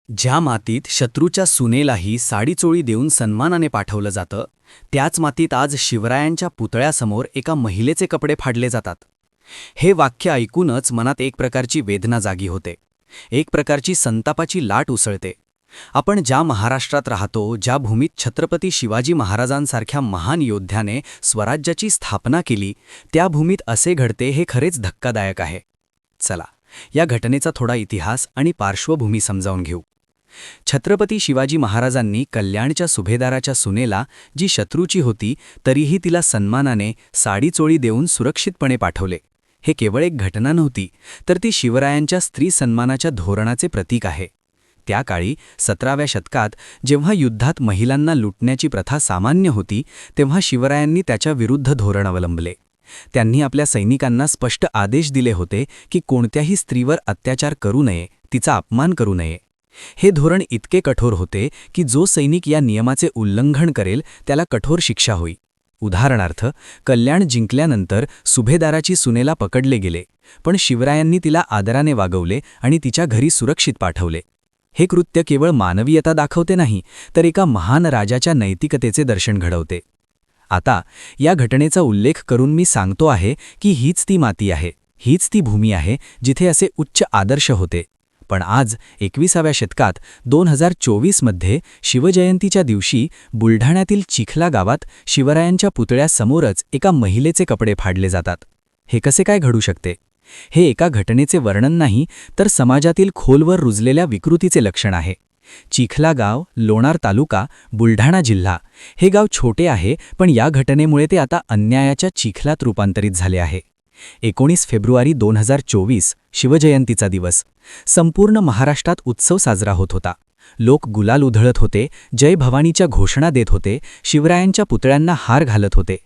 ज्या मातीत शत्रूच्या सुनेलाही साडीचोळी देऊन सन्मानाने पाठवलं जातं, त्याच मातीत आज शिवरायांच्या पुतळ्यासमोर एका महिलेचे कपडे फाडले जातात. हे वाक्य ऐकूनच मनात एक प्रकारची वेदना जागी होते, एक प्रकारची संतापाची लाट उसळते. आपण ज्या महाराष्ट्रात राहतो, ज्या भूमीत छत्रपती शिवाजी महाराजांसारख्या महान योद्ध्याने स्वराज्याची स्थापना केली, त्या भूमीत असे घडते हे खरेच धक्कादायक आहे. चला, या घटनेचा थोडा इतिहास आणि पार्श्वभूमी समजावून घेऊ. छत्रपती शिवाजी महाराजांनी कल्याणच्या सुभेदाराच्या सुनेला, जी शत्रूची होती तरीही तिला सन्मानाने साडीचोळी देऊन सुरक्षितपणे पाठवले. हे केवळ एक घटना नव्हती, तर ती शिवरायांच्या स्त्री सन्मानाच्या धोरणाचे प्रतीक आहे. त्या काळी 17व्या शतकात जेव्हा युद्धात महिलांना लुटण्याची प्रथा सामान्य होती, तेव्हा शिवरायांनी त्याच्या विरुद्ध धोरण अवलंबले. त्यांनी आपल्या सैनिकांना स्पष्ट आदेश दिले होते की कोणत्याही स्त्रीवर अत्याचार करू नये, तिचा अपमान करू नये. हे धोरण इतके कठोर होते की जो सैनिक या नियमाचे उल्लंघन करेल त्याला कठोर शिक्षा होई. उदाहरणार्थ, कल्याण जिंकल्यानंतर सुभेदाराची सुनेला पकडले गेले, पण शिवरायांनी तिला आदराने वागवले आणि तिच्या घरी सुरक्षित पाठवले. हे कृत्य केवळ मानवीयता दाखवते नाही, तर एका महान राजाच्या नैतिकतेचे दर्शन घडवते. आता या घटनेचा उल्लेख करून मी सांगतो आहे की हीच ती माती आहे, हीच ती भूमी आहे जिथे असे उच्च आदर्श होते. पण आज 21व्या शतकात 2024 मध्ये शिवजयंतीच्या दिवशी बुलढाण्यातील चिखला गावात शिवरायांच्या पुतळ्यासमोरच एका महिलेचे कपडे फाडले जातात. हे कसे काय घडू शकते? हे एका घटनेचे वर्णन नाही, तर समाजातील खोलवर रुजलेल्या विकृतीचे लक्षण आहे. चिखला गाव, लोणार तालुका, बुलढाणा जिल्हा. हे गाव छोटे आहे, पण या घटनेमुळे ते आता अन्यायाच्या चिखलात रूपांतरित झाले आहे. 19 फेब्रुवारी 2024 शिवजयंतीचा दिवस. संपूर्ण महाराष्ट्रात उत्सव साजरा होत होता. लोक गुलाल उधळत होते, जय भवानीच्या घोषणा देत होते, शिवरायांच्या पुतळ्यांना हार घालत होते.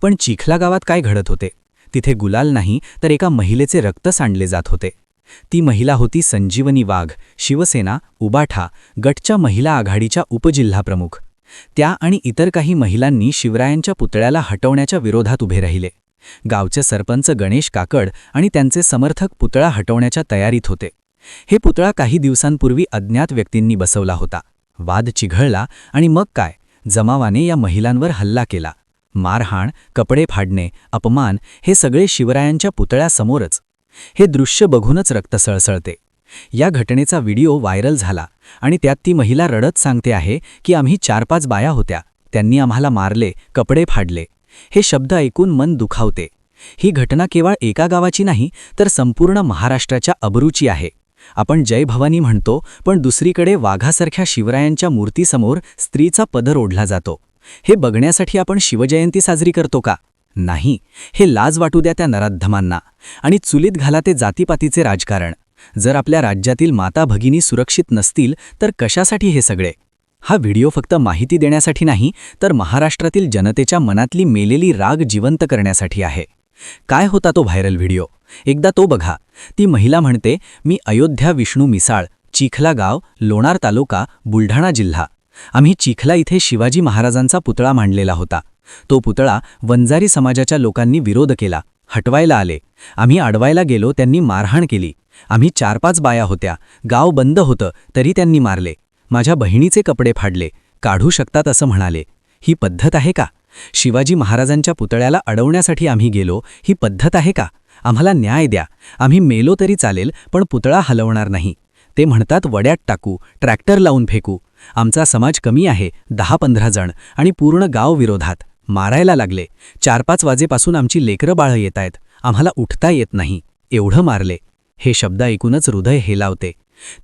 पण चिखला गावात काय घडत होते? तिथे गुलाल नाही, तर एका महिलेचे रक्त सांडले जात होते. ती महिला होती संजीवनी वाघ, शिवसेना उबाठा गटच्या महिला आघाडीच्या उपजिल्हाप्रमुख. त्या आणि इतर काही महिलांनी शिवरायांच्या पुतळ्याला हटवण्याच्या विरोधात उभे राहिले. गावचे सरपंच गणेश काकड आणि त्यांचे समर्थक पुतळा हटवण्याच्या तयारीत होते. हे पुतळा काही दिवसांपूर्वी अज्ञात व्यक्तींनी बसवला होता. वाद चिघळला आणि मग काय, जमावाने या महिलांवर हल्ला केला. मारहाण, कपडे फाडणे, अपमान, हे सगळे शिवरायांच्या पुतळ्यासमोरच. हे दृश्य बघूनच रक्त सळसळते. या घटनेचा व्हिडिओ व्हायरल झाला आणि त्यात ती महिला रडत सांगते आहे की आम्ही 4-5 बाया होत्या, त्यांनी आम्हाला मारले, कपडे फाडले. हे शब्द ऐकून मन दुखावते. ही घटना केवळ एका गावाची नाही, तर संपूर्ण महाराष्ट्राच्या अब्रूची आहे. आपण जय भवानी म्हणतो, पण दुसरीकडे वाघासारख्या शिवरायांच्या मूर्तीसमोर स्त्रीचा पदर ओढला जातो. हे बघण्यासाठी आपण शिवजयंती साजरी करतो का? नाही. हे लाज वाटू द्या त्या नराधमांना. आणि चुलीत घाला ते जातीपातीचे राजकारण. जर आपल्या राज्यातील माता भगिनी सुरक्षित नसतील तर कशासाठी हे सगळे? हा व्हिडिओ फक्त माहिती देण्यासाठी नाही, तर महाराष्ट्रातील जनतेच्या मनातली मेलेली राग जिवंत करण्यासाठी आहे. काय होता तो व्हायरल व्हिडिओ? एकदा तो बघा. ती महिला म्हणते, मी अयोध्या विष्णू मिसाळ, चिखला गाव, लोणार तालुका, बुलढाणा जिल्हा. आम्ही चिखला इथे शिवाजी महाराजांचा पुतळा मांडलेला होता. तो पुतळा वंजारी समाजाच्या लोकांनी विरोध केला, हटवायला आले. आम्ही अडवायला गेलो, त्यांनी मारहाण केली. आम्ही 4-5 बाया होत्या, गाव बंद होतं तरी त्यांनी मारले. माझ्या बहिणीचे कपडे फाडले, काढू शकतात असं म्हणाले. ही पद्धत आहे का? शिवाजी महाराजांच्या पुतळ्याला अडवण्यासाठी आम्ही गेलो, ही पद्धत आहे का? आम्हाला न्याय द्या. आम्ही मेलो तरी चालेल, पण पुतळा हलवणार नाही. ते म्हणतात वड्यात टाकू, ट्रॅक्टर लावून फेकू. आमचा समाज कमी आहे, 10-15 जण, आणि पूर्ण गाव विरोधात. मारायला लागले. 4-5 वाजेपासून आमची लेकरं बाळं येत आहेत, आम्हाला उठता येत नाही. एवढं मारले. हे शब्द ऐकूनच हृदय हेलावते.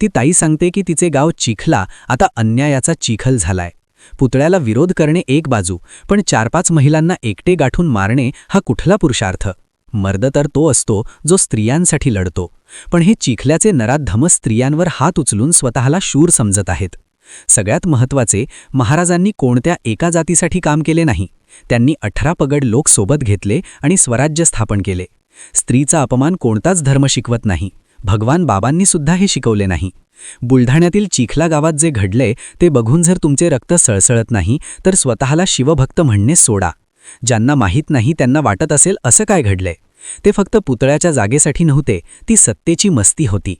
ती ताई सांगते की तिचे गाव चिखला आता अन्यायाचा चिखल झालाय. पुतळ्याला विरोध करणे एक बाजू, पण 4-5 महिलांना एकटे गाठून मारणे हा कुठला पुरुषार्थ? मर्द तर तो असतो जो स्त्रियांसाठी लढतो, पण हे चिखल्याचे नराधम स्त्रियांवर हात उचलून स्वतःला शूर समजत आहेत. सगळ्यात महत्त्वाचे, महाराजांनी कोणत्या एका जातीसाठी काम केले नाही. त्यांनी 18 पगड लोक सोबत घेतले आणि स्वराज्य स्थापन केले. स्त्रीचा अपमान कोणताच धर्म शिकवत नाही. भगवान बाबांनी सुद्धा हे शिकवले नाही. बुलढाण्यातील चिखला गावात जे घडले ते बघून जर तुमचे रक्त सळसळत नाही, तर स्वतःला शिवभक्त म्हणणे सोडा. ज्यांना माहीत नाही त्यांना वाटत असेल असं काय घडलंय. ते फक्त पुतळ्याच्या जागेसाठी नव्हते, ती सत्तेची मस्ती होती.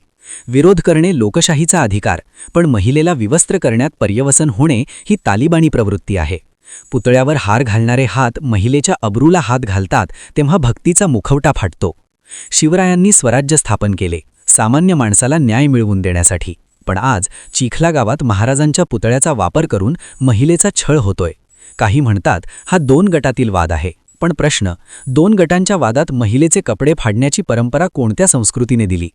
विरोध करणे लोकशाहीचा अधिकार, पण महिलेला विवस्त्र करण्यात पर्यवसन होणे ही तालिबानी प्रवृत्ती आहे. पुतळ्यावर हार घालणारे हात महिलेच्या अब्रूला हात घालतात तेव्हा भक्तीचा मुखवटा फाटतो. शिवरायांनी स्वराज्य स्थापन केले, सामान्य माणसाला न्याय मिळवून देण्यासाठी. पण आज चिखला गावात महाराजांच्या पुतळ्याचा वापर करून महिलेचा छळ होतोय. काही म्हणतात हा 2 गटातील वाद आहे. पण प्रश्न, 2 गटांच्या वादात महिलेचे कपडे फाडण्याची परंपरा कोणत्या संस्कृतीने दिली?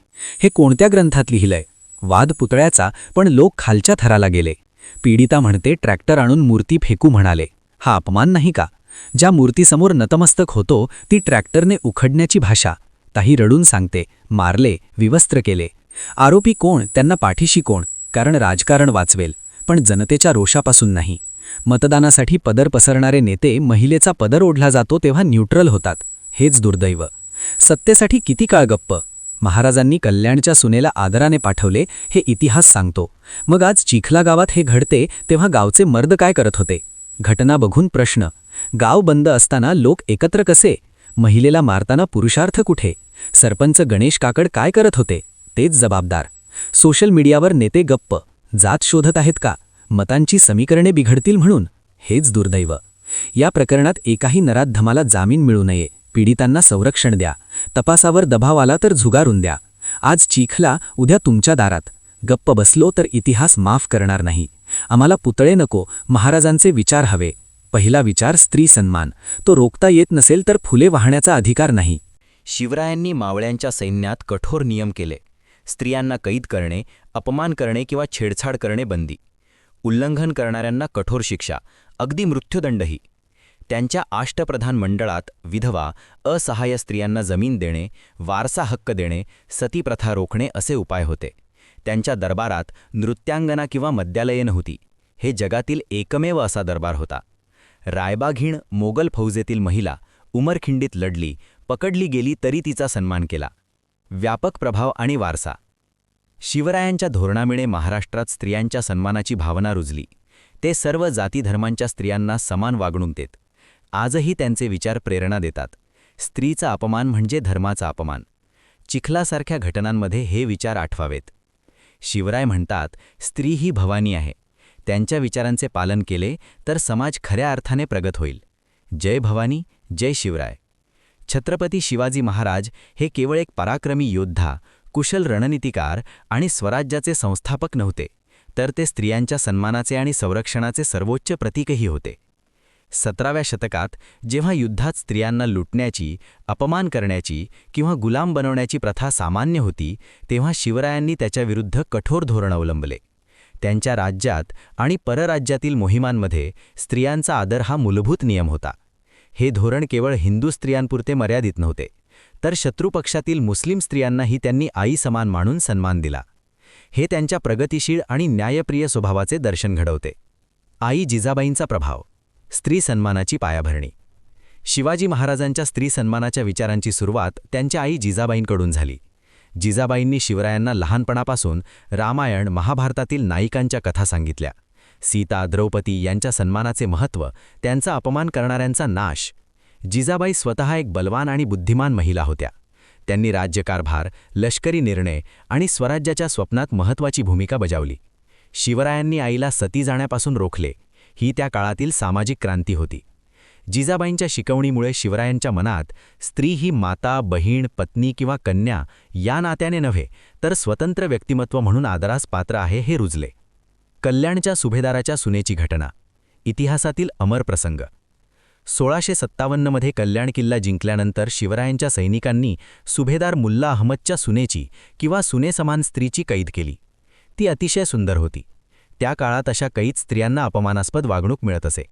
हे कोणत्या ग्रंथात लिहिलंय? वाद पुतळ्याचा, पण लोक खालच्या थराला गेले. पीडिता म्हणते ट्रॅक्टर आणून मूर्ती फेकू म्हणाले. हा अपमान नाही का? ज्या मूर्तीसमोर नतमस्तक होतो ती ट्रॅक्टरने उखडण्याची भाषा. ताही रडून सांगते, मारले, विवस्त्र केले. आरोपी कोण, त्यांना पाठीशी कोण? कारण राजकारण वाचवेल, पण जनतेच्या रोषापासून नाही. मतदानासाठी पदर पसरणारे नेते महिलेचा पदर ओढला जातो तेव्हा न्यूट्रल होतात. हेच दुर्दैव. सत्तेसाठी किती काळ गप्प? महाराजांनी कल्याणच्या सुनेला आदराने पाठवले हे इतिहास सांगतो. मग आज चिखला गावात हे घडते तेव्हा गावचे मर्द काय करत होते? घटना बघून प्रश्न, गाव बंद असताना लोक एकत्र कसे? महिलेला मारताना पुरुषार्थ कुठे? सरपंच गणेश काकड काय करत होते? तेच जबाबदार. सोशल मीडियावर नेते गप्प. जात शोधत आहेत का? मतांची समीकरणे बिघडतील म्हणून? हेच दुर्दैव. या प्रकरणात एकाही नराधमाला जामीन मिळू नये. पीडितांना संरक्षण द्या. तपासावर दबाव आला तर झुगारून द्या. आज चिखला, उद्या तुमच्या दारात. गप्प बसलो तर इतिहास माफ करणार नाही. आम्हाला पुतळे नको, महाराजांचे विचार हवे. पहिला विचार स्त्री सन्मान. तो रोखता येत नसेल तर फुले वाहण्याचा अधिकार नाही. शिवरायांनी मावळ्यांच्या सैन्यात कठोर नियम केले. स्त्रियांना कैद करणे, अपमान करणे किंवा छेडछाड करणे बंदी. उल्लंघन करणाऱ्यांना कठोर शिक्षा, अगदी मृत्यूदंडही. त्यांच्या अष्टप्रधान मंडळात विधवा, असहाय्य स्त्रियांना जमीन देणे, वारसा हक्क देणे, सतीप्रथा रोखणे असे उपाय होते. त्यांच्या दरबारात नृत्यांगना किंवा मद्यालये नव्हती. हे जगातील एकमेव असा दरबार होता. रायबाघीण मोगल फौजेतील महिला उमरखिंडीत लढली, पकडली गेली तरी तिचा सन्मान केला. व्यापक प्रभाव आणि वारसा. शिवरायांच्या धोरणामुळे महाराष्ट्रात स्त्रियांच्या सन्मानाची भावना रुजली. ते सर्व जातीधर्मांच्या स्त्रियांना समान वागणूक देत. आजही त्यांचे विचार प्रेरणा देतात. स्त्रीचा अपमान म्हणजे धर्माचा अपमान. चिखलासारख्या घटनांमध्ये हे विचार आठवावेत. शिवराय म्हणतात, स्त्री ही भवानी आहे. त्यांच्या विचारांचे पालन केले तर समाज खऱ्या अर्थाने प्रगत होईल. जय भवानी, जय शिवराय. छत्रपती शिवाजी महाराज हे केवळ एक पराक्रमी योद्धा, कुशल रणनीतिकार आणि स्वराज्याचे संस्थापक नव्हते, तर ते स्त्रियांच्या सन्मानाचे आणि संरक्षणाचे सर्वोच्च प्रतीकही होते. 17व्या शतकात जेव्हा युद्धात स्त्रियांना लुटण्याची, अपमान करण्याची किंवा गुलाम बनवण्याची प्रथा सामान्य होती, तेव्हा शिवरायांनी त्याच्याविरुद्ध कठोर धोरण अवलंबले. त्यांच्या राज्यात आणि परराज्यातील मोहिमांमध्ये स्त्रियांचा आदर हा मूलभूत नियम होता. हे धोरण केवळ हिंदू स्त्रियांपुरते मर्यादित नव्हते, तर शत्रुपक्षातील मुस्लिम स्त्रियांनाही त्यांनी आई समान मानून सन्मान दिला. हे त्यांच्या प्रगतिशील आणि न्यायप्रिय स्वभावाचे दर्शन घडवते. आई जिजाबाईंचा प्रभाव. स्त्री सन्मानाची पायाभरणी. शिवाजी महाराजांच्या स्त्री सन्मानाच्या विचारांची सुरुवात त्यांच्या आई जिजाबाईंकडून झाली. जिजाबाईंनी शिवरायांना लहानपणापासून रामायण, महाभारतातील नायिकांच्या कथा सांगितल्या. सीता, द्रौपदी यांच्या सन्मानाचे महत्त्व, त्यांचा अपमान करणाऱ्यांचा नाश. जिजाबाई स्वतः एक बलवान आणि बुद्धिमान महिला होत्या. त्यांनी राज्यकारभार, लष्करी निर्णय आणि स्वराज्याच्या स्वप्नात महत्त्वाची भूमिका बजावली. शिवरायांनी आईला सती जाण्यापासून रोखले. ही त्या काळातील सामाजिक क्रांती होती. जिजाबाईंच्या शिकवणीमुळे शिवरायांच्या मनात स्त्री ही माता, बहीण, पत्नी किंवा कन्या या नात्याने नव्हे, तर स्वतंत्र व्यक्तिमत्व म्हणून आदरास पात्र आहे हे रुजले. कल्याणच्या सुभेदाराच्या सुनेची घटना. इतिहासातील अमर प्रसंग. 1657 मध्ये कल्याण किल्ला जिंकल्यानंतर शिवरायांच्या सैनिकांनी सुभेदार मुल्ला अहमदच्या सुनेची किंवा सुनेसमान स्त्रीची कैद केली. ती अतिशय सुंदर होती. त्या काळात अशा कैद स्त्रियांना अपमानास्पद वागणूक मिळत असे.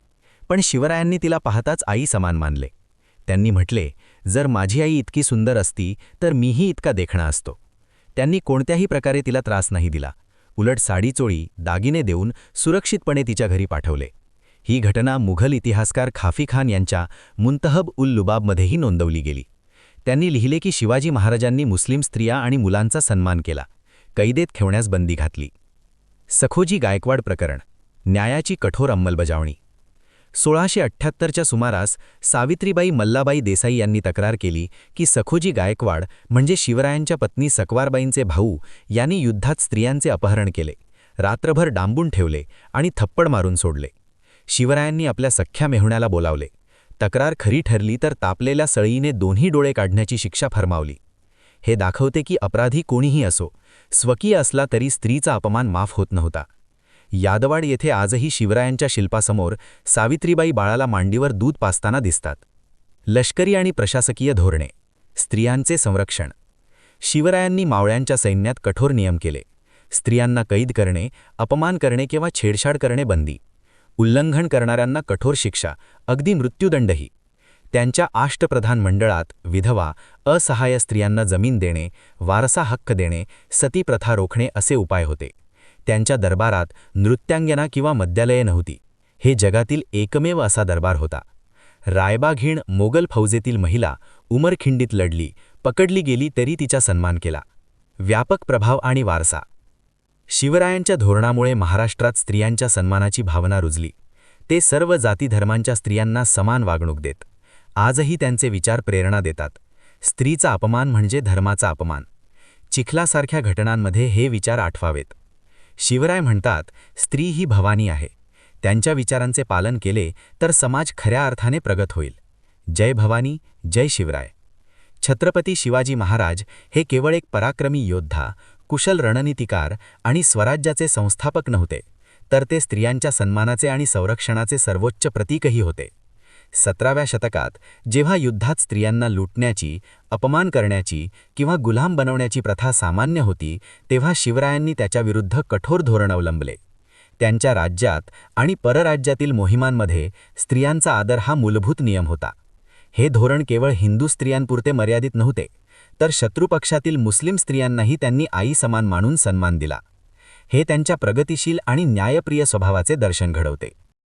पण शिवरायांनी तिला पाहताच आई समान मानले. त्यांनी म्हटले, जर माझी आई इतकी सुंदर असती तर मीही इतका देखणा असतो. त्यांनी कोणत्याही प्रकारे तिला त्रास नाही दिला. उलट साडीचोळी, दागिने देऊन सुरक्षितपणे तिच्या घरी पाठवले. ही घटना मुघल इतिहासकार खाफी खान यांच्या मुंतहब उल लुबाबमध्येही नोंदवली गेली. त्यांनी लिहिले की शिवाजी महाराजांनी मुस्लिम स्त्रिया आणि मुलांचा सन्मान केला, कैदेत ठेवण्यास बंदी घातली. सखोजी गायकवाड प्रकरण. न्यायाची कठोर अंमलबजावणी. 1678च्या सुमारास सावित्रीबाई मल्लाबाई देसाई यांनी तक्रार केली की सखोजी गायकवाड म्हणजे शिवरायांच्या पत्नी सकवारबाईंचे भाऊ यांनी युद्धात स्त्रियांचे अपहरण केले, रात्रभर डांबून ठेवले आणि थप्पड मारून सोडले. शिवरायांनी आपल्या सख्ख्या मेहुण्याला बोलावले. तक्रार खरी ठरली तर तापलेल्या सळीने दोन्ही डोळे काढण्याची शिक्षा फरमावली. हे दाखवते की अपराधी कोणीही असो, स्वकीय असला तरी स्त्रीचा अपमान माफ होत नव्हता. यादवाड येथे आजही शिवरायांच्या शिल्पासमोर सावित्रीबाई बाळाला मांडीवर दूध पाजताना दिसतात. लष्करी आणि प्रशासकीय धोरणे. स्त्रियांचे संरक्षण. शिवरायांनी मावळ्यांच्या सैन्यात कठोर नियम केले. स्त्रियांना कैद करणे, अपमान करणे किंवा छेडछाड करणे बंदी. उल्लंघन करणाऱ्यांना कठोर शिक्षा, अगदी मृत्यूदंडही. त्यांच्या अष्टप्रधान मंडळात विधवा, असहाय्य स्त्रियांना जमीन देणे, वारसा हक्क देणे, सती प्रथा रोखणे असे उपाय होते. त्यांच्या दरबारात नृत्यांगना किंवा मद्यालये नव्हती. हे जगातील एकमेव असा दरबार होता. रायबाघीण मोगल फौजेतील महिला उमरखिंडीत लढली, पकडली गेली तरी तिचा सन्मान केला. व्यापक प्रभाव आणि वारसा. शिवरायांच्या धोरणामुळे महाराष्ट्रात स्त्रियांच्या सन्मानाची भावना रुजली. ते सर्व जातीधर्मांच्या स्त्रियांना समान वागणूक देत. आजही त्यांचे विचार प्रेरणा देतात. स्त्रीचा अपमान म्हणजे धर्माचा अपमान. चिखलासारख्या घटनांमध्ये हे विचार आठवावेत. शिवराय म्हणतात, स्त्री ही भवानी आहे. त्यांच्या विचारांचे पालन केले तर समाज खऱ्या अर्थाने प्रगत होईल. जय भवानी, जय शिवराय. छत्रपती शिवाजी महाराज हे केवळ एक पराक्रमी योद्धा, कुशल रणनीतिकार आणि स्वराज्याचे संस्थापक नव्हते, तर ते स्त्रियांच्या सन्मानाचे आणि संरक्षणाचे सर्वोच्च प्रतीकही होते. 17व्या शतकात जेव्हा युद्धात स्त्रियांना लुटण्याची, अपमान करण्याची किंवा गुलाम बनवण्याची प्रथा सामान्य होती, तेव्हा शिवरायांनी त्याच्याविरुद्ध कठोर धोरण अवलंबले. त्यांच्या राज्यात आणि परराज्यातील मोहिमांमध्ये स्त्रियांचा आदर हा मूलभूत नियम होता. हे धोरण केवळ हिंदू स्त्रियांपुरते मर्यादित नव्हते, तर शत्रुपक्षातील मुस्लिम स्त्रियांनाही त्यांनी आई समान मानून सन्मान दिला. हे त्यांच्या प्रगतिशील आणि न्यायप्रिय स्वभावाचे दर्शन घडवते.